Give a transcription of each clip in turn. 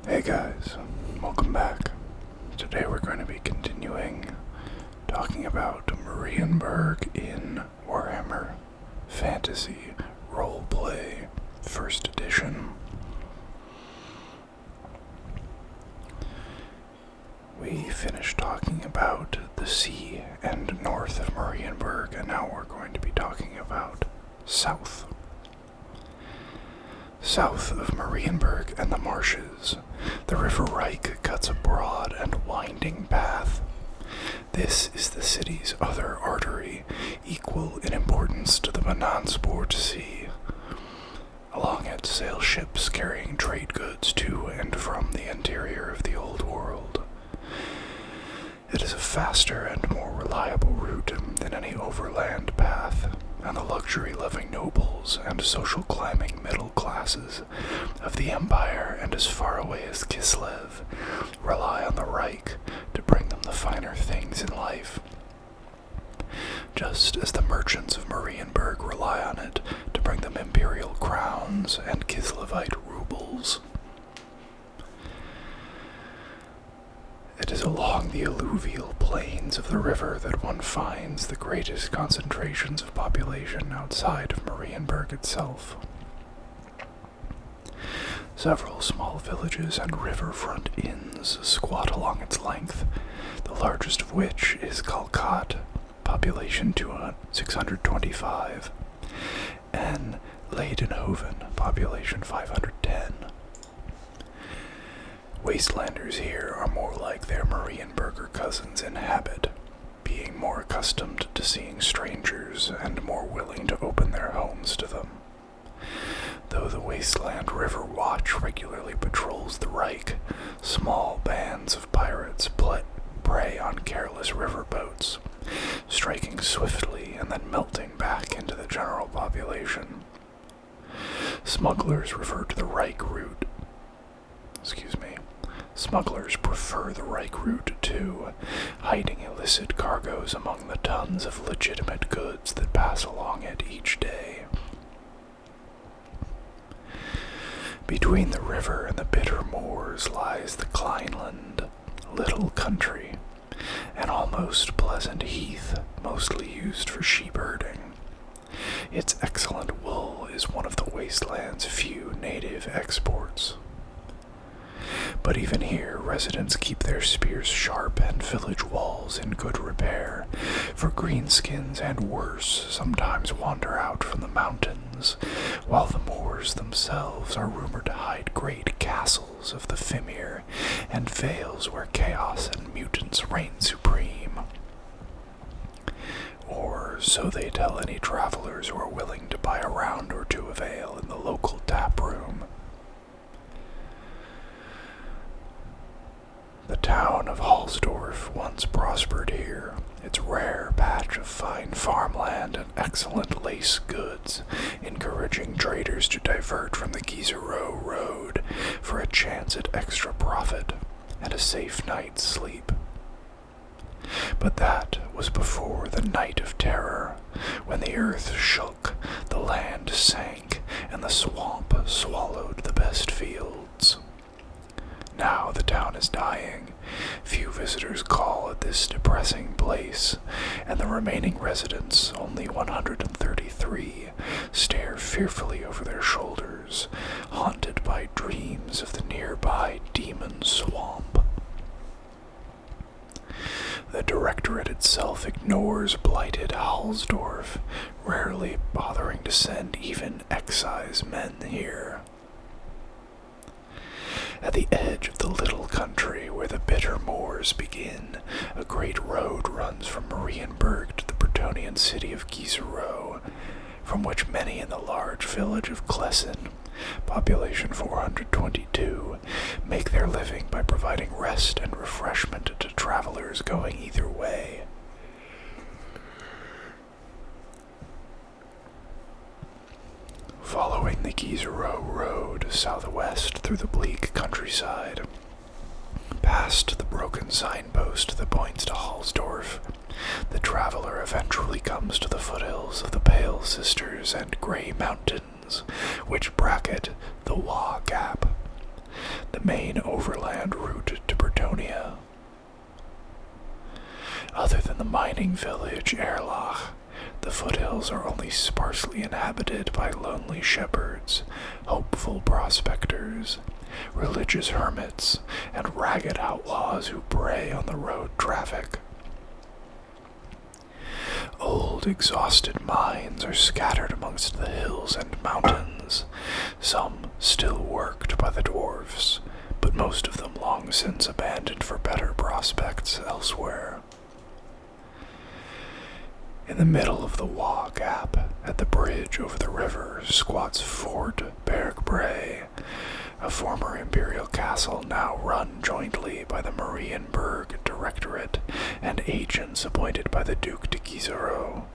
Hey guys, welcome back. Today we're going to be continuing talking about Marienburg in Warhammer Fantasy Roleplay 1st Edition. We finished talking about the sea and north of Marienburg, and now we're going to be talking about south. South of Marienburg and the marshes, the River Reich cuts a broad and winding path. This is the city's other artery, equal in importance to the Marienburg Sea. Along it sail ships carrying trade goods to and from the interior of the Old World. It is a faster and more reliable route than any overland path, and the luxury-loving nobles and social-climbing middle classes of the Empire and as far away as Kislev rely on the Reich to bring them the finer things in life, just as the merchants of Marienburg rely on it to bring them imperial crowns and Kislevite rubles. It is along the alluvial plains of the river that one finds the greatest concentrations of population outside of Marienburg itself. Several small villages and riverfront inns squat along its length, the largest of which is Kalkat, population 625, and Leidenhoven, population 510. Wastelanders here are more like their Marienburger cousins in habit, being more accustomed to seeing strangers and more willing to open their homes to them. Though the Wasteland River Watch regularly patrols the Reich, small bands of pirates prey on careless riverboats, striking swiftly and then melting back into the general population. Smugglers prefer the Reich route too, hiding illicit cargoes among the tons of legitimate goods that pass along it each day. Between the river and the bitter moors lies the Kleinland, little country, an almost pleasant heath, mostly used for sheep herding. Its excellent wool is one of the wasteland's few native exports. But even here, residents keep their spears sharp and village walls in good repair, for greenskins and worse sometimes wander out from the mountains, while the moors themselves are rumored to hide great castles of the Fimir and vales where chaos and mutants reign supreme. Or so they tell any travelers who are willing to buy a round or two of ale in the local tap room. The town of Hallsdorf once prospered here, its rare patch of fine farmland and excellent lace goods, encouraging traders to divert from the Gieserow road for a chance at extra profit and a safe night's sleep. But that was before the Night of Terror, when the earth shook, the land sank, and the swamp swallowed the best fields. Now the town is dying. Few visitors call at this depressing place, and the remaining residents, only 133, stare fearfully over their shoulders, haunted by dreams of the nearby demon swamp. The Directorate itself ignores blighted Hallsdorf, rarely bothering to send even excise men here. At the edge of the little country where the bitter moors begin, a great road runs from Marienburg to the Bretonnian city of Gieserow, from which many in the large village of Klessen, population 422, make their living by providing rest and refreshment to travelers going either way. Following the Gieserow road southwest through the bleak countryside, past the broken signpost that points to Hallsdorf, the traveler eventually comes to the foothills of the Pale Sisters and Grey Mountains, which bracket the Wa Gap. the main overland route to Bretonia. Other than the mining village Erlach, the foothills are only sparsely inhabited by lonely shepherds, hopeful prospectors, religious hermits, and ragged outlaws who prey on the road traffic. Old, exhausted mines are scattered amongst the hills and mountains, some still worked by the dwarfs, but most of them long since abandoned for better prospects elsewhere. In the middle of the Wa Gap, at the bridge over the river, squats Fort Bergbray, a former imperial castle now run jointly by the Marienburg Directorate and agents appointed by the Duc de Guisereau.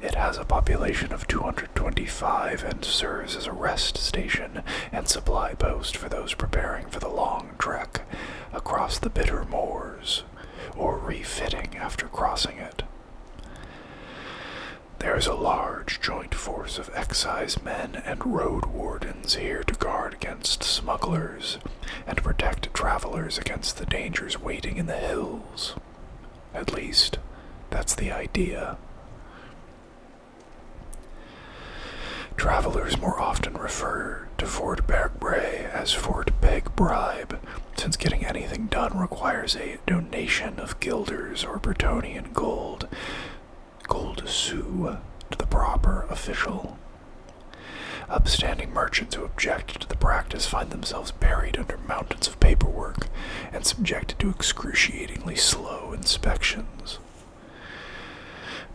It has a population of 225 and serves as a rest station and supply post for those preparing for the long trek across the bitter moors, or refitting after crossing it. There is a large joint force of excise men and road wardens here to guard against smugglers and protect travelers against the dangers waiting in the hills. At least, that's the idea. Travelers more often refer to Fort Bergbray as Fort Beg Bribe, since getting anything done requires a donation of guilders or Bretonian gold sous to the proper official. Upstanding merchants who object to the practice find themselves buried under mountains of paperwork and subjected to excruciatingly slow inspections.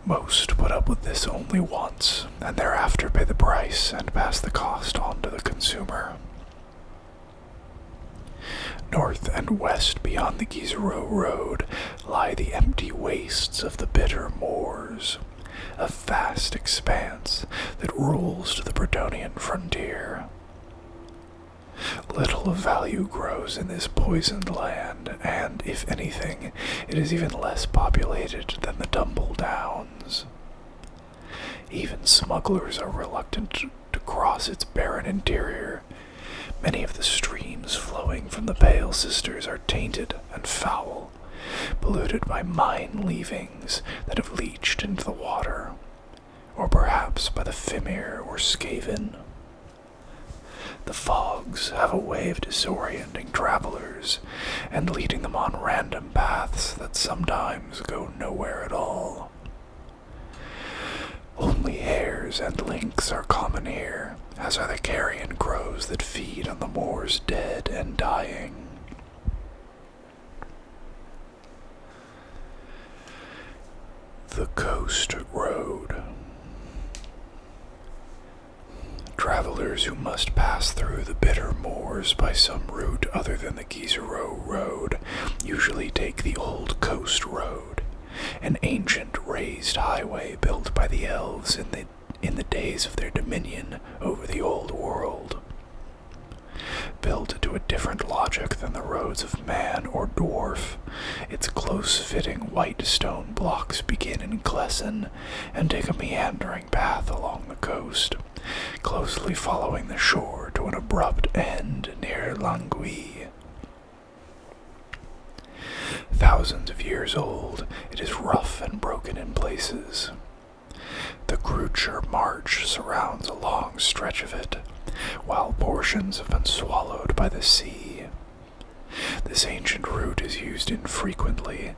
Most put up with this only once, and thereafter pay the price and pass the cost on to the consumer. North and west beyond the Guisereau Road lie the empty wastes of the bitter moors, a vast expanse that rolls to the Bretonian frontier. Little of value grows in this poisoned land, and, if anything, it is even less populated than the Tumble Downs. Even smugglers are reluctant to cross its barren interior. Many of the streams flowing from the Pale Sisters are tainted and foul, polluted by mine leavings that have leached into the water, or perhaps by the Fimir or Skaven. The fogs have a way of disorienting travelers and leading them on random paths that sometimes go nowhere at all. Only hares and lynx are common here, as are the carrion crows that feed on the moors dead and dying. The Coast Road. Travelers who must pass through the bitter moors by some route other than the Guisereau Road usually take the Old Coast Road, an ancient raised highway built by the elves in the days of their dominion over the Old World. Built to a different logic than the roads of man or dwarf, its close-fitting white stone blocks begin in Clesson and take a meandering path along the coast, closely following the shore to an abrupt end near Languille. Thousands of years old, it is rough and broken in places. The Grocer March surrounds a long stretch of it, while portions have been swallowed by the sea. This ancient route is used infrequently,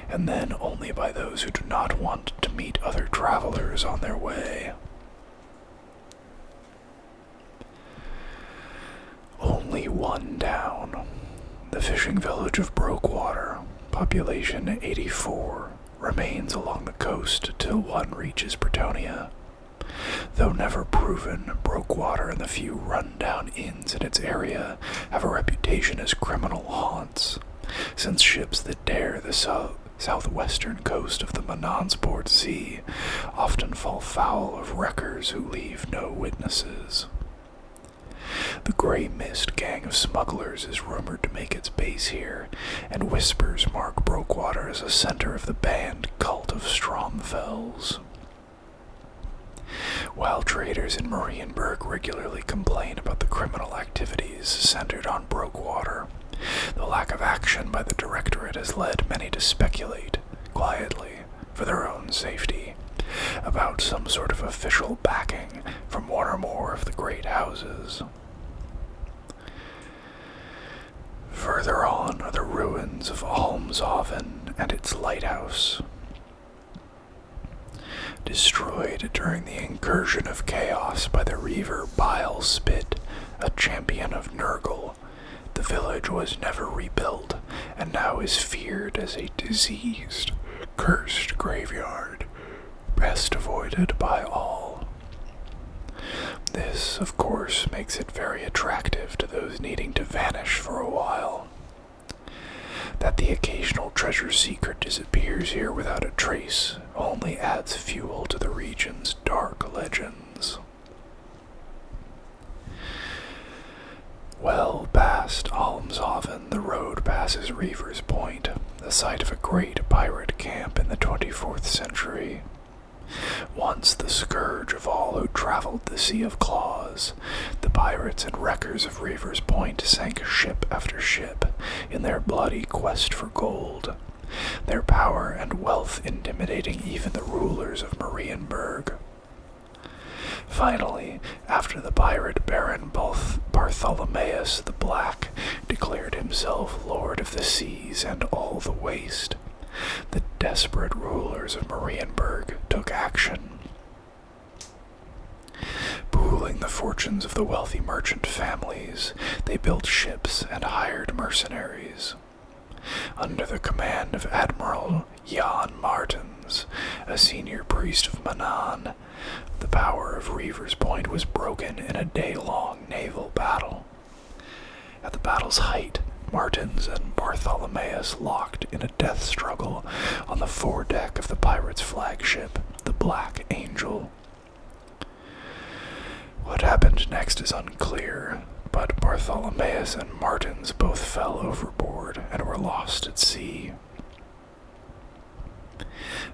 and then only by those who do not want to meet other travelers on their way. Only one down, the fishing village of Brokewater, population 84, remains along the coast till one reaches Bretonia. Though never proven, Brokewater and the few run-down inns in its area have a reputation as criminal haunts, since ships that dare the southwestern coast of the Manonsport Sea often fall foul of wreckers who leave no witnesses. The Grey Mist gang of smugglers is rumored to make its base here, and whispers mark Brokewater as a center of the banned cult of Stromfells. While traders in Marienburg regularly complain about the criminal activities centered on Brokewater, the lack of action by the Directorate has led many to speculate, quietly, for their own safety, about some sort of official backing from one or more of the great houses. Further on are the ruins of Almshaven and its lighthouse. Destroyed during the incursion of chaos by the Reaver Bile Spit, a champion of Nurgle, the village was never rebuilt and now is feared as a diseased, cursed graveyard, best avoided by all. This, of course, makes it very attractive to those needing to vanish for a while. That the occasional treasure seeker disappears here without a trace only adds fuel to the region's dark legends. Well past Almshaven, the road passes Reaver's Point, the site of a great pirate camp in the 24th century. Once the scourge of all who traveled the Sea of Claws, the pirates and wreckers of Reaver's Point sank ship after ship in their bloody quest for gold, their power and wealth intimidating even the rulers of Marienburg. Finally, after the pirate Baron Bartholomeus the Black declared himself Lord of the Seas and all the Waste, the desperate rulers of Marienburg took action. Pooling the fortunes of the wealthy merchant families, they built ships and hired mercenaries. Under the command of Admiral Jan Martens, a senior priest of Manan, the power of Reaver's Point was broken in a day-long naval battle. At the battle's height, Martens and Bartholomeus locked in a death struggle on the foredeck of the pirates' flagship, the Black Angel. What happened next is unclear, but Bartholomeus and Martens both fell overboard and were lost at sea.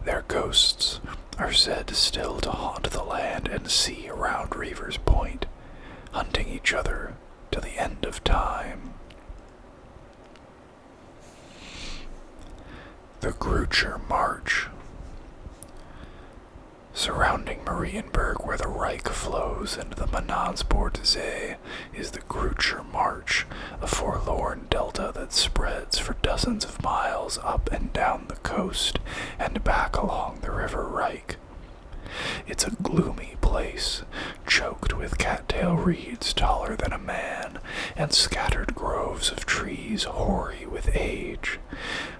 Their ghosts are said still to haunt the land and sea around Reaver's Point, hunting each other to the end of time. The Grocer March. Surrounding Marienburg, where the Reich flows into the Manansport See, is the Grocer March, a forlorn delta that spreads for dozens of miles up and down the coast and back along the River Reich. It's a gloomy place, choked with cattail reeds taller than a man, and scattered groves of trees hoary with age,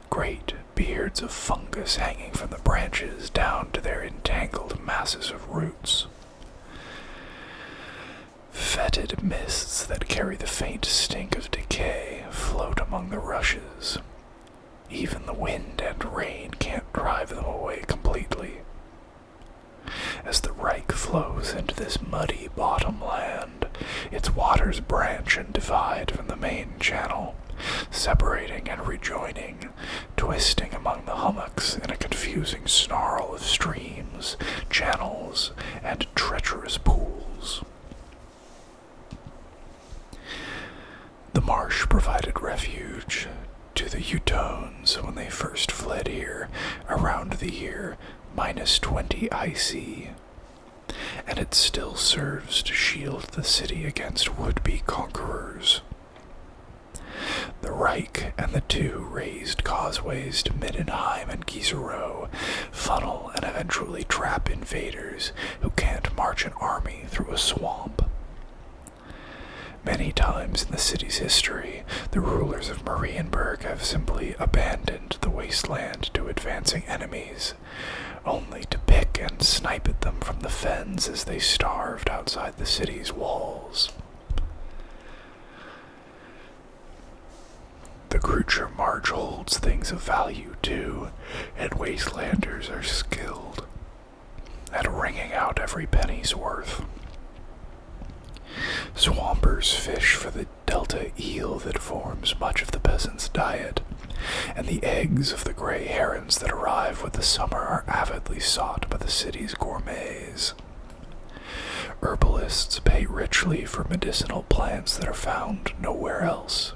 great beards of fungus hanging from the branches down to their entangled masses of roots. Fetid mists that carry the faint stink of decay float among the rushes. Even the wind and rain can't drive them away completely. As the Reich flows into this muddy bottomland, its waters branch and divide from the main channel, separating and rejoining, twisting among the hummocks in a confusing snarl of streams, channels, and treacherous pools. The marsh provided refuge to the Teutones when they first fled here around the year -20 IC, and it still serves to shield the city against would-be conquerors. The Reich and the two raised causeways to Middenheim and Gieserow funnel and eventually trap invaders who can't march an army through a swamp. Many times in the city's history, the rulers of Marienburg have simply abandoned the wasteland to advancing enemies, only to pick and snipe at them from the fens as they starved outside the city's walls. The Grocer March holds things of value too, and wastelanders are skilled at wringing out every penny's worth. Swampers fish for the delta eel that forms much of the peasants' diet, and the eggs of the gray herons that arrive with the summer are avidly sought by the city's gourmets. Herbalists pay richly for medicinal plants that are found nowhere else,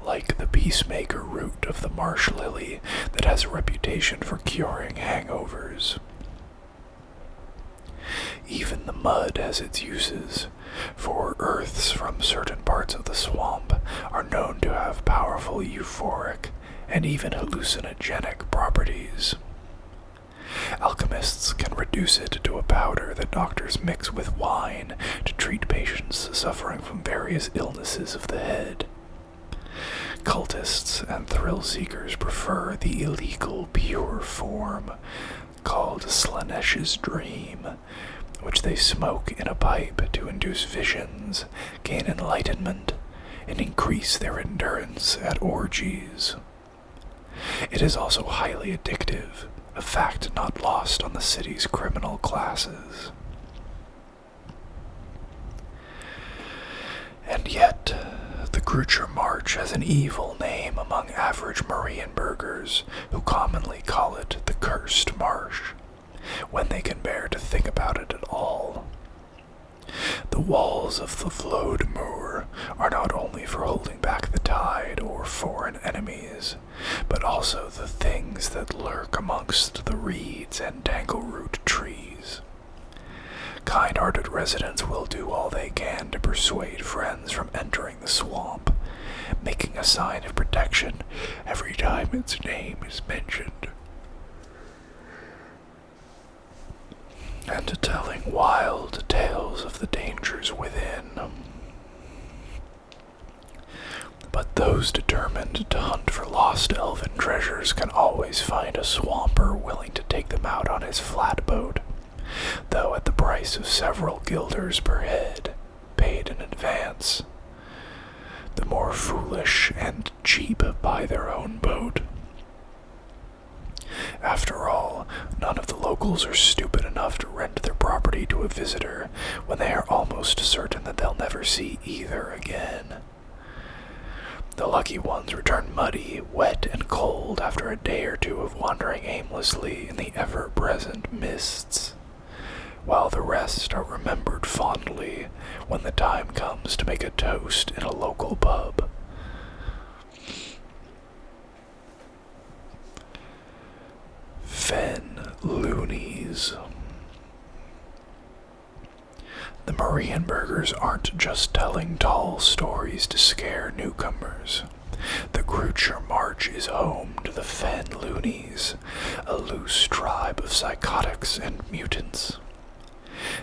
like the peacemaker root of the marsh lily that has a reputation for curing hangovers. Even the mud has its uses, for earths from certain parts of the swamp are known to have powerful euphoric and even hallucinogenic properties. Alchemists can reduce it to a powder that doctors mix with wine to treat patients suffering from various illnesses of the head. Cultists and thrill-seekers prefer the illegal pure form, called Slanesh's Dream, which they smoke in a pipe to induce visions, gain enlightenment, and increase their endurance at orgies. It is also highly addictive, a fact not lost on the city's criminal classes. And yet, the Grocer March has an evil name among average Marienburgers, who commonly call it the Cursed Marsh, when they can bear to think about it at all. The walls of the Vlode Moor are not only for holding back the tide or foreign enemies, but also the things that lurk amongst the reeds and tangleroot trees. Kind-hearted residents will do all they can to persuade friends from entering the swamp, making a sign of protection every time its name is mentioned, and telling wild tales of the dangers within. But those determined to hunt for lost elven treasures can always find a swamper willing to take them out on his flatboat, though at the price of several guilders per head, paid in advance. The more foolish and cheap buy their own boat. After all, none of the locals are stupid enough to rent their property to a visitor when they are almost certain that they'll never see either again. The lucky ones return muddy, wet, and cold after a day or two of wandering aimlessly in the ever-present mists, while the rest are remembered fondly when the time comes to make a toast in a local pub. Fen Loonies. The Marienburgers aren't just telling tall stories to scare newcomers. The Grocer March is home to the Fen Loonies, a loose tribe of psychotics and mutants.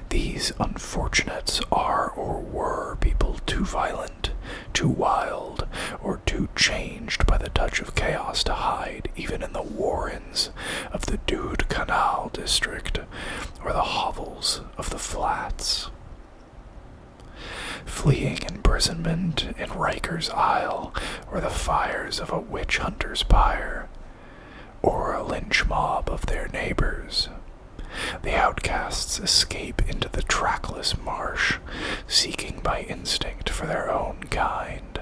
These unfortunates are or were people too violent, too wild, or too changed by the touch of chaos to hide even in the warrens of the Dude Canal district or the hovels of the flats. Fleeing imprisonment in Riker's Isle or the fires of a witch hunter's pyre, or a lynch mob of their neighbors, the outcasts escape into the trackless marsh, seeking by instinct for their own kind.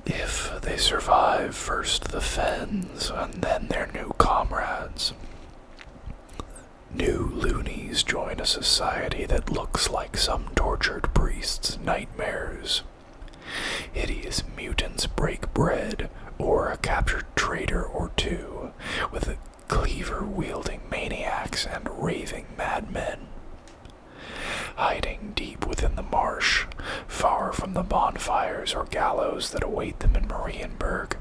If they survive first the Fens and then their new comrades, new loonies join a society that looks like some tortured priest's nightmares. Hideous mutants break bread, or a captured traitor or two, with cleaver-wielding maniacs and raving madmen. Hiding deep within the marsh, far from the bonfires or gallows that await them in Marienburg,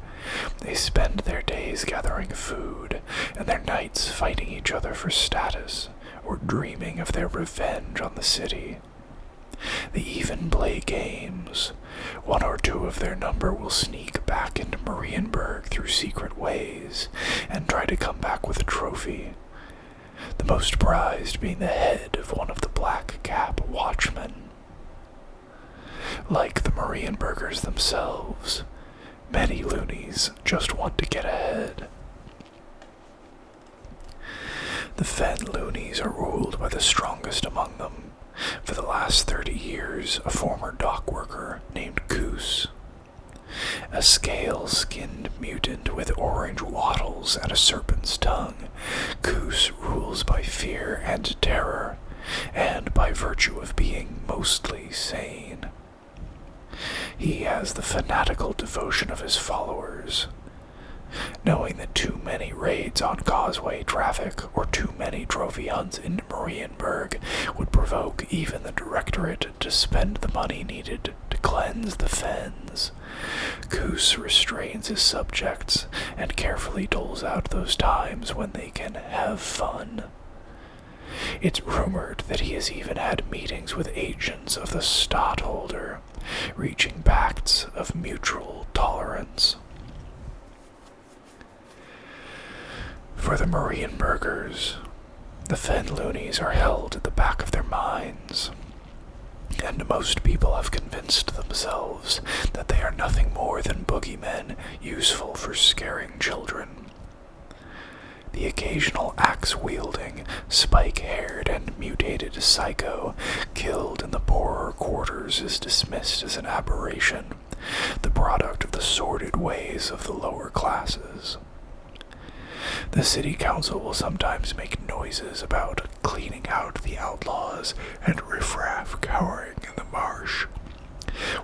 they spend their days gathering food, and their nights fighting each other for status, or dreaming of their revenge on the city. They even play games. One or two of their number will sneak back into Marienburg through secret ways and try to come back with a trophy, the most prized being the head of one of the Black Cap watchmen. Like the Marienburgers themselves, many loonies just want to get ahead. The Fen loonies are ruled by the strongest among them. For the last 30 years, a former dock worker named Goose. a scale-skinned mutant with orange wattles and a serpent's tongue, Goose rules by fear and terror, and by virtue of being mostly sane. He has the fanatical devotion of his followers. Knowing that too many raids on causeway traffic or too many trophy hunts into Marienburg would provoke even the Directorate to spend the money needed to cleanse the fens, Goose restrains his subjects and carefully doles out those times when they can have fun. It's rumored that he has even had meetings with agents of the Stadtholder, reaching pacts of mutual tolerance. For the Marienburgers, the Fen loonies are held at the back of their minds, and most people have convinced themselves that they are nothing more than boogeymen useful for scaring children. The occasional axe-wielding, spike-haired, and mutated psycho killed in the poorer quarters is dismissed as an aberration, the product of the sordid ways of the lower classes. The city council will sometimes make noises about cleaning out the outlaws and riffraff cowering in the marsh,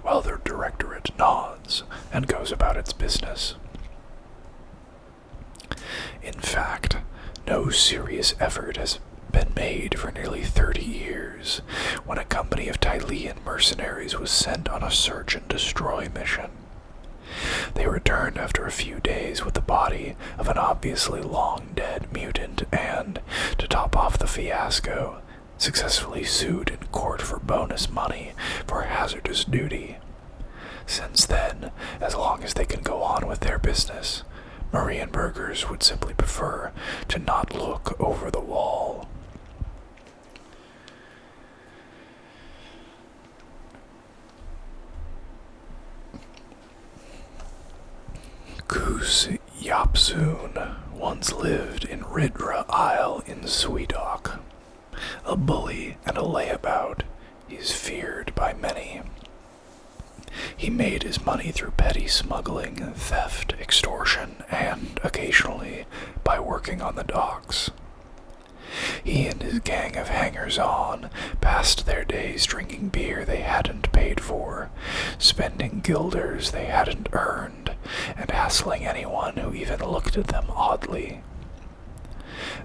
while their directorate nods and goes about its business. In fact, no serious effort has been made for nearly 30 years, when a company of Tylean mercenaries was sent on a search and destroy mission. They returned after a few days with the body of an obviously long-dead mutant and, to top off the fiasco, successfully sued in court for bonus money for hazardous duty. Since then, as long as they can go on with their business, Marienburgers would simply prefer to not look over the wall. Goose Yapsoon once lived in Ridra Isle in Sweedock. A bully and a layabout, he's feared by many. He made his money through petty smuggling, theft, extortion, and, occasionally, by working on the docks. He and his gang of hangers-on passed their days drinking beer they hadn't paid for, spending guilders they hadn't earned, and hassling anyone who even looked at them oddly.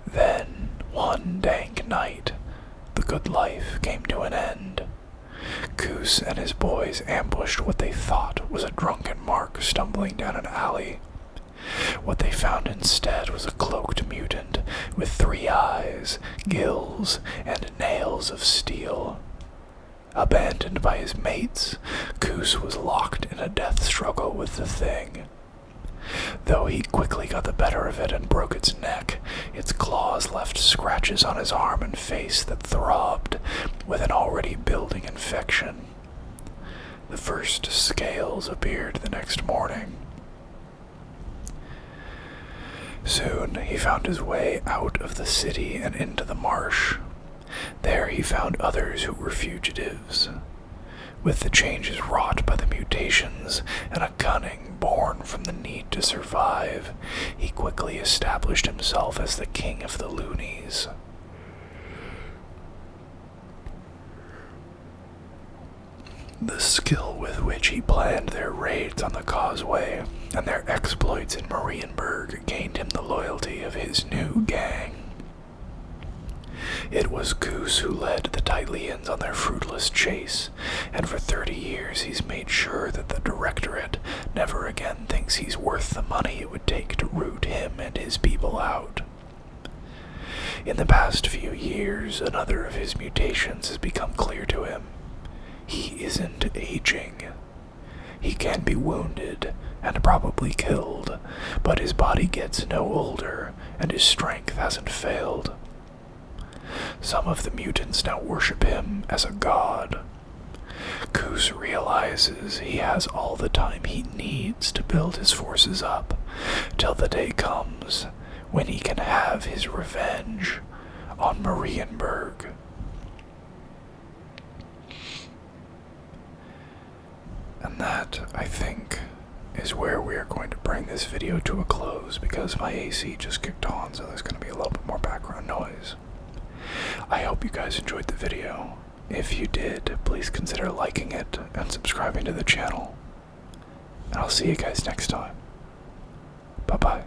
Then, one dank night, the good life came to an end. Goose and his boys ambushed what they thought was a drunken Mark stumbling down an alley. What they found instead was a cloaked mutant with 3 eyes, gills, and nails of steel. Abandoned by his mates, Goose was locked in a death struggle with the thing. Though he quickly got the better of it and broke its neck, its claws left scratches on his arm and face that throbbed with an already building infection. The first scales appeared the next morning. Soon he found his way out of the city and into the marsh. There he found others who were fugitives. With the changes wrought by the mutations and a cunning born from the need to survive, he quickly established himself as the king of the loonies. The skill with which he planned their raids on the causeway and their exploits in Marienburg gained him the loyalty of his new gang. It was Goose who led the Tyleans on their fruitless chase, and for 30 years he's made sure that the Directorate never again thinks he's worth the money it would take to root him and his people out. In the past few years, another of his mutations has become clear to him. He isn't aging. He can be wounded and probably killed, but his body gets no older and his strength hasn't failed. Some of the mutants now worship him as a god. Goose realizes he has all the time he needs to build his forces up, till the day comes when he can have his revenge on Marienburg. And that, I think, is where we are going to bring this video to a close because my AC just kicked on, so there's going to be a little bit more background noise. I hope you guys enjoyed the video. If you did, please consider liking it and subscribing to the channel. And I'll see you guys next time. Bye-bye.